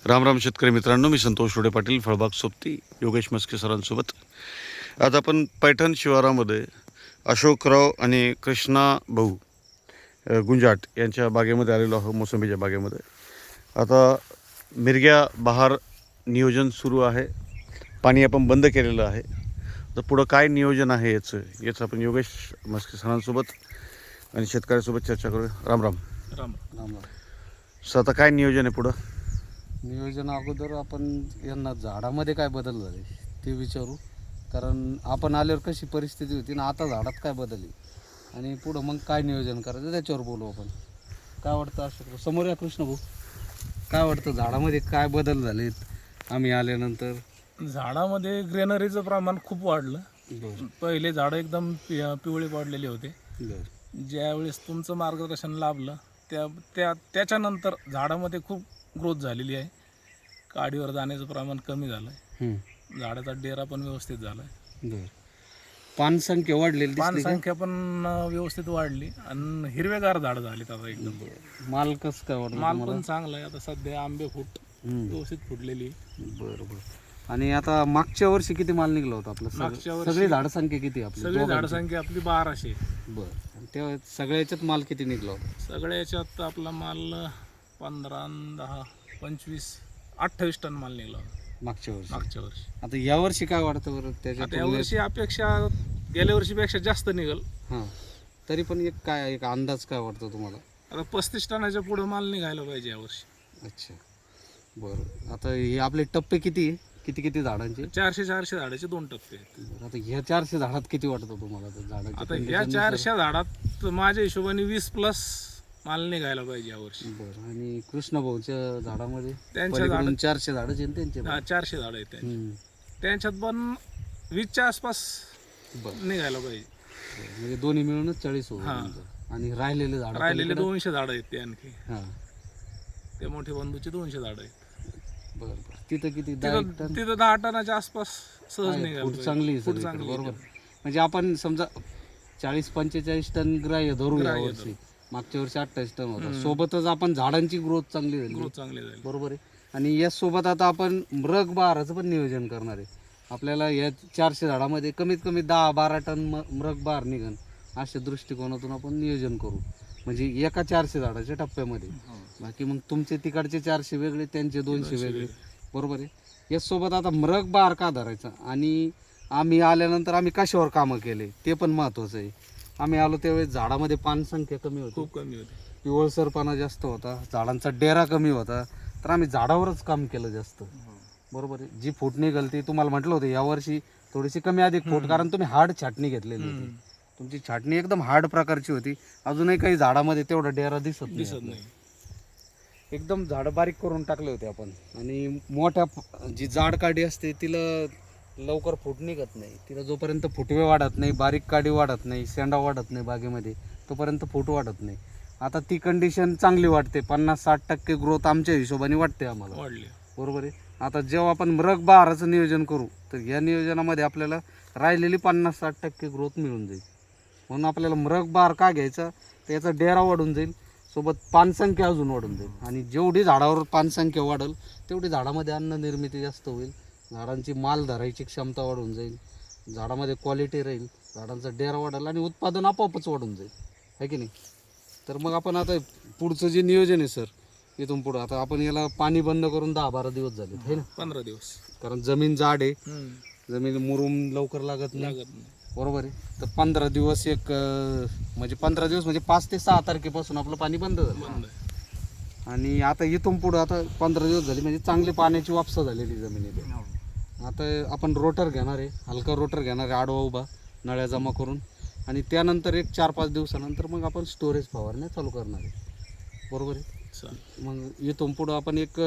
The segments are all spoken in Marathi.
राम राम शेतकरी मित्रांनो, मी संतोष रोडे पाटील, फळबाग सोबती योगेश मस्के सरांसोबत. आज आपण पैठण शिवारामध्ये अशोकराव आणि कृष्णा भाऊ गुंजाट यांच्या बागेमध्ये आलेलो आहोत, मोसंबीच्या बागेमध्ये. आता मिरग्या बहार नियोजन सुरू आहे, पाणी आपण बंद केलेलं आहे. तर पुढं काय नियोजन आहे याचं आपण योगेश मस्के सरांसोबत आणि शेतकऱ्यासोबत चर्चा करूया. राम राम. राम राम. सर, आता काय नियोजन आहे पुढं? नियोजन अगोदर आपण यांना झाडामध्ये काय बदल झाले ते विचारू, कारण आपण आल्यावर कशी परिस्थिती होती ना, आता झाडात काय बदल आहे आणि पुढं मग काय नियोजन करायचं त्याच्यावर बोलू आपण. काय वाटतं अशोक समोर या कृष्ण भाऊ, काय वाटतं झाडामध्ये काय बदल झालेत आम्ही आल्यानंतर? झाडामध्ये ग्रेनरीचं प्रमाण खूप वाढलं. बरं पहिले झाडं एकदम पिवळी पडलेली होते. बरं ज्यावेळेस तुमचं मार्गदर्शन लाभलं त्याच्यानंतर झाडामध्ये खूप ग्रोथ झालेली आहे. काडीवर जाण्याचं प्रमाण कमी झालं आहे. झाडाचा डेरा पण व्यवस्थित झाला आहे. बरं. पान संख्या वाढलेली पान दिसली का? संख्या पण व्यवस्थित वाढली आणि हिरवेगार झाडं झालीत आता एकदम. माल कसं काय वाटलं माल तुम्हाला? पण चांगला आहे. आता सध्या आंबे फूट व्यवस्थित फुटलेली. बरं बरं. आणि आता मागच्या वर्षी किती माल निघला होता आपला? मागच्या वर्षी सगळी झाड संख्या किती आपली? सगळी झाड संख्या आपली 1200. बरं. आणि त्या सगळ्या याच्यात माल किती निघला होता? सगळ्या याच्यात आपला माल 15, 10, 25, 28 टन माल निघाला होता मागच्या वर्षी. मागच्या वर्षी. आता या वर्षी काय वाटतं बरं त्याच्यात? आता यावर्षी अपेक्षा गेल्या वर्षीपेक्षा जास्त निघल. हां, तरी पण एक अंदाज काय वाटतो तुम्हाला? आता 35 टनाच्या पुढे माल निघायला पाहिजे यावर्षी. अच्छा, बरं. आता हे आपले टप्पे किती आहे? किती झाडांचे? 400 झाडाचे 2 टप्पे आहेत. बरं, आता ह्या 400 झाडात किती वाटतं तुम्हाला त्या झाडाचे? आता ह्या 400 झाडात माझ्या हिशोबाने 20+ माल निघायला पाहिजे यावर्षी. बरं. आणि कृष्णभाऊच्या झाडामध्ये त्यांच्या पलीकडून 400 झाडं आहेत त्यांचे. 400 झाडं आहेत त्यांची. हम्म. त्यांच्यात पण 20च्या आसपास बरं. निघायला पाहिजे. म्हणजे दोन्ही मिळूनच 40 होतं हां. तुमचं. आणि राहिलेले झाड? राहिलेले 200 झाडं आहेत ते आणखी. हां. ते मोठे बंधूचे 200 झाडं आहेत. बरं बरं. तिथं किती? 10 टन? तिथं 10 टनाच्या आसपास सहज आहे, निघायला फूट पाहिजे. चांगली आहे फूट सगळीकडे, चांगली आहे. बरोबर. म्हणजे आपण समजा 40-45 टन ग्राह्य धरू या ग्राह्य वर्षी. मागच्या वर्षी 28 टन होता. सोबतच आपण झाडांची ग्रोथ चांगली झाली, ग्रोथ चांगली झाली. बरोबर आहे. आणि यासोबत आता आपण मृग बहाराचं पण नियोजन करणार आहे. आपल्याला या 400 झाडामध्ये कमीत कमी 10-12 टन मृग बहार निघन अशा दृष्टिकोनातून आपण नियोजन करू. म्हणजे एका 400 झाडाच्या टप्प्यामध्ये. बाकी मग तुमचे तिकडचे 400 वेगळे, त्यांचे 200 वेगळे, बरोबर आहे. यासोबत आता मृग बहार का धरायचा आणि आम्ही आल्यानंतर आम्ही कशावर कामं केले ते पण महत्त्वाचं आहे. आम्ही आलो त्यावेळेस झाडामध्ये पान संख्या कमी होती, खूप कमी होते. पिवळसरपणा जास्त होता, झाडांचा डेरा कमी होता. तर आम्ही झाडावरच काम केलं जास्त, बरोबर आहे. जी फूट निघाल ती तुम्हाला म्हटलं होतं यावर्षी थोडीशी कमी अधिक फूट, कारण तुम्ही हार्ड छाटणी घेतलेली होती. तुमची छाटणी एकदम हार्ड प्रकारची होती. अजूनही काही झाडामध्ये तेवढा डेरा दिसत नाही. एकदम झाडं बारीक करून टाकले होते आपण. आणि मोठ्या जी जाड काडी असते तिला लवकर फूट निघत नाही. तिला जोपर्यंत फुटवे वाढत नाही, बारीक काडी वाढत नाही, शेंडा वाढत नाही बागेमध्ये, तोपर्यंत फूट वाढत नाही. आता ती कंडिशन चांगली वाटते. 50-60% ग्रोथ आमच्या हिशोबाने वाटते आम्हाला, वाढली. बरोबर आहे. आता जेव्हा आपण मृग बहाराचं नियोजन करू तर या नियोजनामध्ये आपल्याला राहिलेली 50-60% ग्रोथ मिळून जाईल. म्हणून आपल्याला मृग बहार का घ्यायचा, तर याचा डेरा वाढून जाईल, सोबत पानसंख्या अजून वाढून जाईल. आणि जेवढी झाडावर पानसंख्या वाढेल तेवढी झाडामध्ये अन्न निर्मिती जास्त होईल, झाडांची माल धरायची क्षमता वाढून जाईल, झाडामध्ये क्वालिटी राहील, झाडांचा डेरा वाढेल आणि उत्पादन आपोआपच वाढून जाईल, आहे की नाही. तर मग आपण आता पुढचं जे नियोजन आहे सर, इथून पुढं आता आपण याला पाणी बंद करून 10-12 दिवस झाले, है ना. 15 दिवस. कारण जमीन जाड आहे, जमीन मुरुम लवकर लागत नाही, बरोबर आहे. तर 15 दिवस म्हणजे 15 दिवस म्हणजे 5 ते 6 तारखेपासून आपलं पाणी बंद झालं. आणि आता इथून पुढं आता 15 दिवस झाले म्हणजे चांगली पाण्याची वापसा झालेली जमिनीत. आता आपण रोटर घेणार आहे, हलका रोटर घेणार आहे, आडवा उभा नळ्या जमा करून. आणि त्यानंतर एक 4-5 दिवसानंतर मग आपण स्टोरेज फवारण्या चालू करणार आहे, बरोबर आहे. मग इथून पुढं आपण एक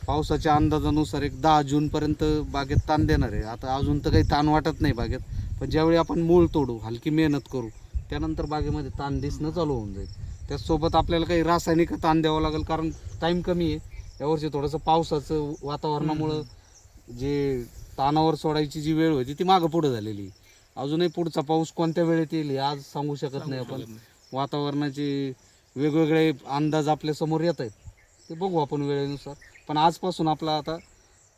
पावसाच्या अंदाजानुसार एक 10 जूनपर्यंत बागेत ताण देणार आहे. आता अजून तर काही ताण वाटत नाही बागेत, पण ज्यावेळी आपण मूळ तोडू, हलकी मेहनत करू, त्यानंतर बागेमध्ये ताण दिसणं चालू होऊन जाईल. त्याचसोबत आपल्याला काही रासायनिक ताण द्यावं लागेल, कारण टाईम कमी आहे यावर्षी. थोडंसं पावसाचं वातावरणामुळं जे तानावर सोडायची जी वेळ होती ती मागं पुढं झालेली. अजूनही पुढचा पाऊस कोणत्या वेळेत येईल आज सांगू शकत नाही आपण. वातावरणाचे वेगवेगळे अंदाज आपल्या समोर येत आहेत, ते बघू आपण वेळेनुसार. पण आजपासून आपला आता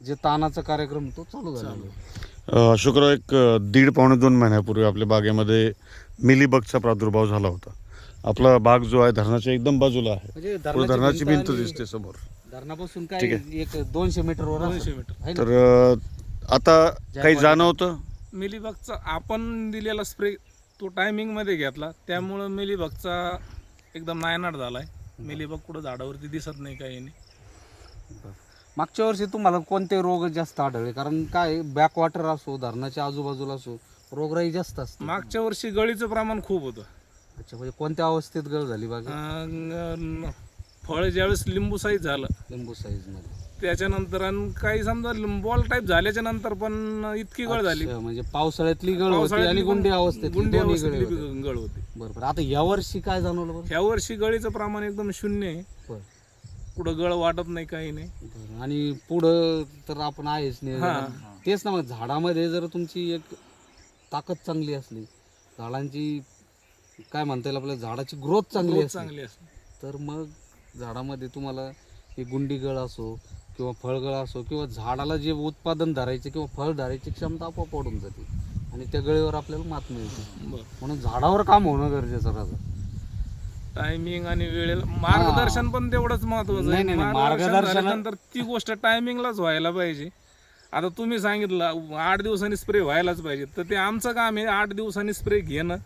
जे तानाचा कार्यक्रम तो चालू झाला आहे. अशोकराव, एक 1.5-2 महिन्यापूर्वी आपल्या बागेमध्ये मिलीबगचा प्रादुर्भाव झाला होता. आपला बाग जो आहे धरणाच्या एकदम बाजूला आहे, म्हणजे पुढे धरणाची भिंत आणि दिसते समोर. धरणापासून काय एक 200 मीटरवर 200 मीटर. आहे ना? तर आता काही जाणवतं? मिलीबगचा आपण दिलेला स्प्रे तो टायमिंगमध्ये घेतला, त्यामुळं मिलीबगचा एकदम नायनाट झालाय. मिलीबग कुठं झाडावरती दिसत नाही, काही नाही. मागच्या वर्षी तुम्हाला कोणते रोग जास्त आढळले? कारण काय बॅकवॉटर असो, धरणाच्या आजूबाजूला असो, रोगराई जास्त असते. मागच्या वर्षी गळीचं प्रमाण खूप होतं. अच्छा, म्हणजे कोणत्या अवस्थेत गळ झाली बाग? फळ ज्यावेळेस लिंबू साईज झालं लिंबू साईज मध्ये. त्याच्यानंतर आणि काही समजा बॉल टाईप झाल्याच्या नंतर पण इतकी गळ झाली. अच्छा, म्हणजे पावसाळ्यातली गळ होती पावसाळ्यातली आणि पण गुंडी अवस्थेत गुंडी अवस्थेतली गळ होती. बरोबर. आता या वर्षी काय जाणवलं बरं? ह्या वर्षी गळीचं प्रमाण एकदम शून्य आहे. बरं. कुठं गळ वाटत नाही, काही नाही. बरं. आणि पुढं तर आपण आहेच नाही. तेच ना, मग झाडामध्ये जर तुमची एक ताकद चांगली असली, झाडांची काय म्हणता येईल आपल्या झाडाची ग्रोथ चांगली असली, चांगली असते. तर मग झाडामध्ये तुम्हाला ही गुंडी गळ असो किंवा फळगळ असो किंवा झाडाला जे उत्पादन धरायचे किंवा फळ धरायची क्षमता आपोआप वाढून जाते आणि त्या गळीवर आपल्याला मात मिळते. म्हणून झाडावर काम होणं गरजेचं राहतं. टायमिंग आणि वेळेला मार्गदर्शन पण तेवढंच महत्वाचं आहे. नाही, मार्गदर्शन झाल्यानंतर ती गोष्ट टायमिंगलाच व्हायला पाहिजे. आता तुम्ही सांगितलं 8 दिवसांनी स्प्रे व्हायलाच पाहिजे, तर ते आमचं काम आहे 8 दिवसांनी स्प्रे घेणं.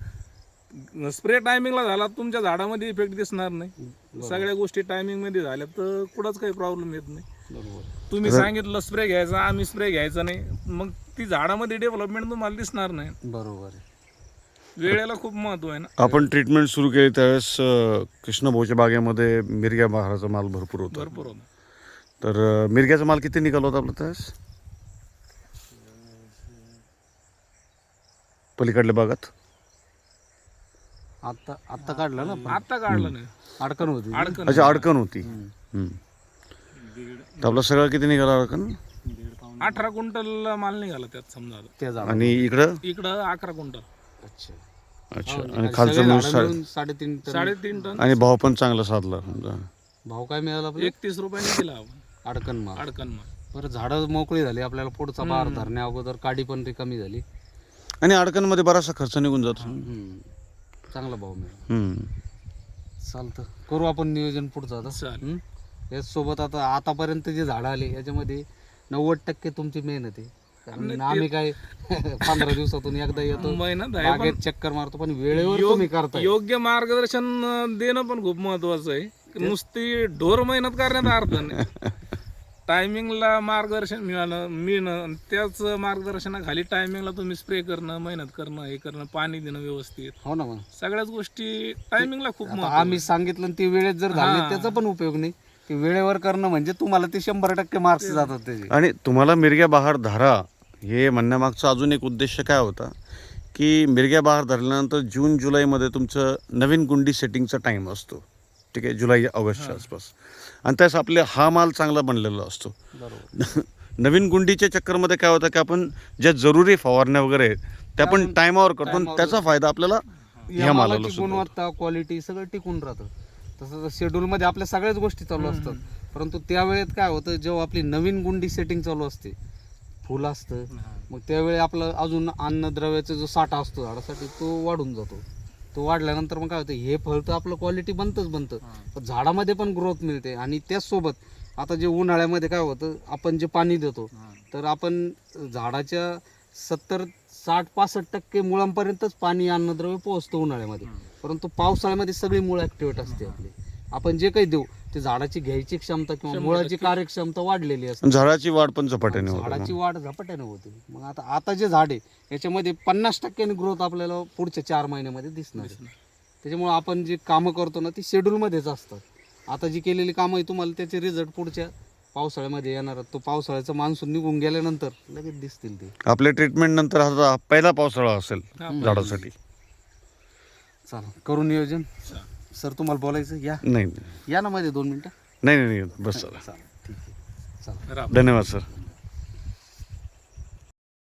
स्प्रे टायमिंगला झाला तुमच्या झाडामध्ये इफेक्ट दिसणार नाही. सगळ्या गोष्टी टायमिंग मध्ये झाल्या तर कुठंच काही प्रॉब्लेम येत नाही. तुम्ही सांगितलं स्प्रे घ्यायचा, आम्ही स्प्रे घ्यायचा नाही, मग ती झाडामध्ये डेव्हलपमेंट तुम्हाला दिसणार नाही. बरोबर आहे. वेळेला खूप महत्व आहे ना. आपण ट्रीटमेंट सुरू केली त्यावेळेस कृष्णभाऊच्या बागेमध्ये मिरग्या बहाराचा माल भरपूर होता. भरपूर होतं. तर मिरग्याचा माल किती निघाला होता आपला त्यावेळेस पलीकडल्या भागात? आता काढलं ना, आता काढलं नाही, अडकण होती. अडकण. अच्छा, अडकण होती. तर आपला सगळा किती निघाला अडकण? 18 क्विंटल माल निघाला त्यात समजा. त्या झाडाला. आणि इकडं? इकडं 11 क्विंटल. अच्छा. अच्छा. आणि खालचं मिळून 3.5 टन. 3.5 टन. आणि भाव पण चांगला साधला समजा. भाव काय मिळाला आपल्याला? 31 रुपयाने दिला आपण अडकण माल. अडकण माल. बरं, झाडं मोकळी झाली, आपल्याला पुढचा बार धरण्या अगोदर काडी पण रिकामी झाली. आणि अडकणमध्ये बराचसा खर्च निघून जातो. चांगला भाव मिळाला. चालतं, करू आपण नियोजन पुढचं आता. चालेल. याच सोबत आतापर्यंत जे झाडं आली याच्यामध्ये 90% तुमची मेहनत आहे. कारण आम्ही काय 15 दिवसातून एकदा येतो, मेहनत आहे, बागेत चक्कर मारतो, पण वेळेवर तुम्ही करताय. योग्य मार्गदर्शन देणं पण खूप महत्वाचं आहे. नुसती ढोर मेहनत करण्यात अर्थ नाही. टायमिंगला मार्गदर्शन मिळणं, त्याच मार्गदर्शनाखाली टायमिंगला तुम्ही स्प्रे करणं, मेहनत करणं, हे करणं, पाणी देणं व्यवस्थित, हो ना. मग सगळ्याच गोष्टी टायमिंगला खूप आता आम्ही सांगितलं आणि ते वेळेत जर झाले त्याचा पण उपयोग नाही. ते वेळेवर करणं म्हणजे तुम्हाला ते 100% मार्क्स जातात त्याचे. आणि तुम्हाला मिरग्या बहार धरा हे म्हणण्यामागचा अजून एक उद्देश काय होता की मिरग्या बहार धरल्यानंतर जून जुलैमध्ये तुमचं नवीन गुंडी सेटिंगचा टाईम असतो. ठीक आहे, जुलै ऑगस्टच्या आसपास. आणि त्यास आपले हा माल चांगला बनलेला असतो. बरोबर. नवीन गुंडीच्या चक्करमध्ये काय होतं की आपण ज्या जरुरी फवारण्या वगैरे आहेत त्या पण टायमावर करतो आणि त्याचा फायदा आपल्याला ह्या मालाला मालाची सुद्धा होतो. गुणवत्ता, क्वालिटी सगळं टिकून राहतं. तसं शेड्यूलमध्ये आपल्या सगळ्याच गोष्टी चालू असतात. परंतु त्यावेळेत काय होतं, जेव्हा आपली नवीन गुंडी सेटिंग चालू असते, फुल असतं, मग त्यावेळी आपलं अजून अन्नद्रव्याचा जो साठा असतो झाडासाठी तो वाढून जातो. तो वाढल्यानंतर मग काय होतं, हे फळ तर आपलं क्वालिटी बनतं, पण झाडामध्ये पण ग्रोथ मिळते. आणि त्याचसोबत आता जे उन्हाळ्यामध्ये काय होतं, आपण जे पाणी देतो तर आपण झाडाच्या 70-60-65% मुळांपर्यंतच पाणी अन्नद्रव्य पोहोचतो उन्हाळ्यामध्ये. परंतु पावसाळ्यामध्ये सगळी मुळ ऍक्टिव्हेट असते आपली. आपण जे काही देऊ ते झाडाची घ्यायची क्षमता किंवा मुळाची कार्यक्षमता वाढलेली असते. झाडाची वाढ पण झपाट्याने होते. झाडाची वाढ झपाट्याने होते. मग आता जे झाड आहे याच्यामध्ये 50% ग्रोथ आपल्याला पुढच्या 4 महिन्यामध्ये दिसणार आहे. त्याच्यामुळे आपण जी कामं करतो ना ती शेड्यूलमध्येच असतात. आता जी केलेली कामं आहे तुम्हाला त्याचे रिझल्ट पुढच्या पावसाळ्यामध्ये येणार. तो पावसाळ्याचा मान्सून निघून गेल्यानंतर लगेच दिसतील ते. आपल्या ट्रीटमेंट नंतर हा पहिला पावसाळा असेल झाडासाठी. चला, करू नियोजन. सर, तुम्हाला बोलायचं नाही या ना मध्ये 2 मिनिटं. नाही बस चला. ठीक आहे. चला. धन्यवाद सर.